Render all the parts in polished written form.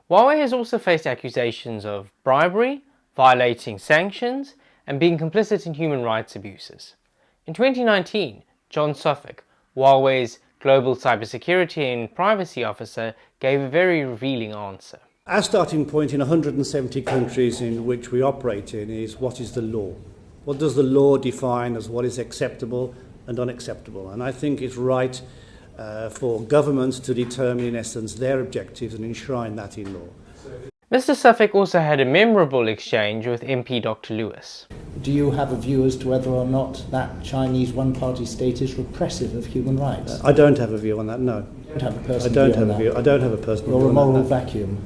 Huawei has also faced accusations of bribery, violating sanctions, and being complicit in human rights abuses. In 2019, John Suffolk, Huawei's global cybersecurity and privacy officer, gave a very revealing answer. Our starting point in 170 countries in which we operate in is what is the law? What does the law define as what is acceptable and unacceptable? And I think it's right for governments to determine, in essence, their objectives and enshrine that in law. Mr. Suffolk also had a memorable exchange with MP Dr. Lewis. Do you have a view as to whether or not that Chinese one-party state is repressive of human rights? I don't have a view on that, no. You don't have a personal view on that? I don't have a personal view You're on a moral that. vacuum?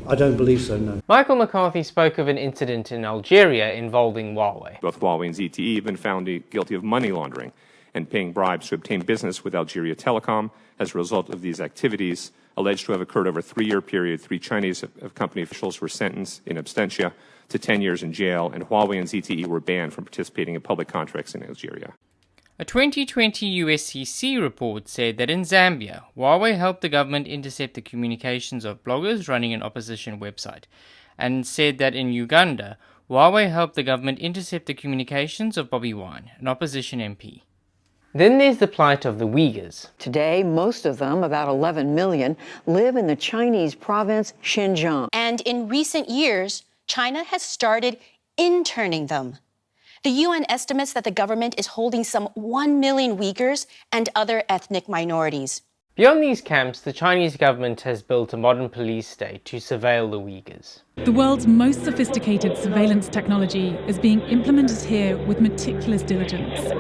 I don't believe so, no. Michael McCarthy spoke of an incident in Algeria involving Huawei. Both Huawei and ZTE have been found guilty of money laundering and paying bribes to obtain business with Algeria Telecom. As a result of these activities, alleged to have occurred over a 3-year period, 3 Chinese company officials were sentenced in absentia to 10 years in jail, and Huawei and ZTE were banned from participating in public contracts in Algeria. A 2020 USCC report said that in Zambia, Huawei helped the government intercept the communications of bloggers running an opposition website, and said that in Uganda, Huawei helped the government intercept the communications of Bobi Wine, an opposition MP. Then there's the plight of the Uyghurs. Today, most of them, about 11 million, live in the Chinese province Xinjiang. And in recent years, China has started interning them. The UN estimates that the government is holding some 1 million Uyghurs and other ethnic minorities. Beyond these camps, the Chinese government has built a modern police state to surveil the Uyghurs. The world's most sophisticated surveillance technology is being implemented here with meticulous diligence.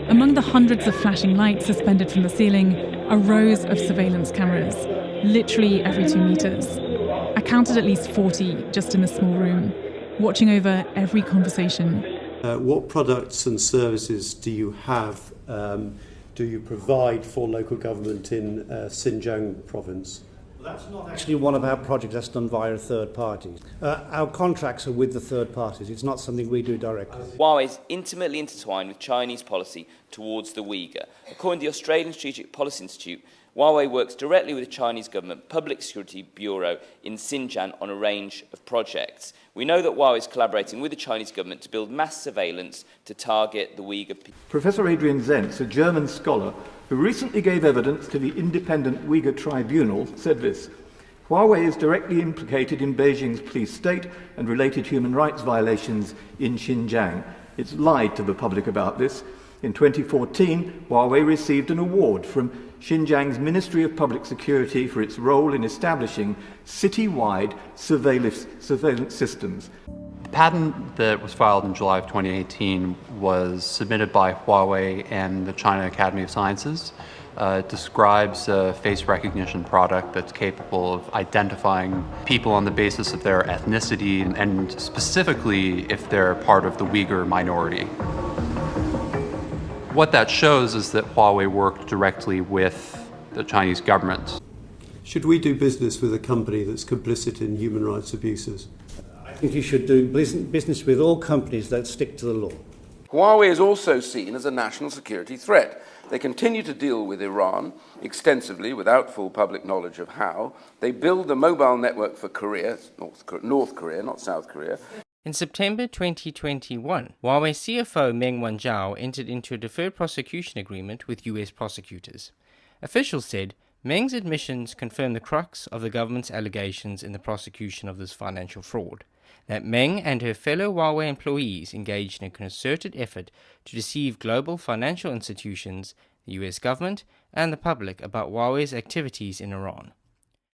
Among the hundreds of flashing lights suspended from the ceiling are rows of surveillance cameras, literally every 2 meters. I counted at least 40 just in a small room, watching over every conversation. What products and services do you have, do you provide for local government in Xinjiang province? That's not actually one of our projects. That's done via a third party. Our contracts are with the third parties. It's not something we do directly. Huawei is intimately intertwined with Chinese policy towards the Uyghur. According to the Australian Strategic Policy Institute, Huawei works directly with the Chinese government Public Security Bureau in Xinjiang on a range of projects. We know that Huawei is collaborating with the Chinese government to build mass surveillance to target the Uyghur people. Professor Adrian Zenz, a German scholar who recently gave evidence to the independent Uyghur tribunal, said this: Huawei is directly implicated in Beijing's police state and related human rights violations in Xinjiang. It's lied to the public about this. In 2014, Huawei received an award from Xinjiang's Ministry of Public Security for its role in establishing city-wide surveillance systems. The patent that was filed in July of 2018 was submitted by Huawei and the China Academy of Sciences. It describes a face recognition product that's capable of identifying people on the basis of their ethnicity and specifically if they're part of the Uyghur minority. What that shows is that Huawei worked directly with the Chinese government. Should we do business with a company that's complicit in human rights abuses? I think you should do business with all companies that stick to the law. Huawei is also seen as a national security threat. They continue to deal with Iran extensively without full public knowledge of how. They build the mobile network for Korea, North Korea, not South Korea. In September 2021, Huawei CFO Meng Wanzhou entered into a deferred prosecution agreement with US prosecutors. Officials said Meng's admissions confirm the crux of the government's allegations in the prosecution of this financial fraud, that Meng and her fellow Huawei employees engaged in a concerted effort to deceive global financial institutions, the US government, and the public about Huawei's activities in Iran.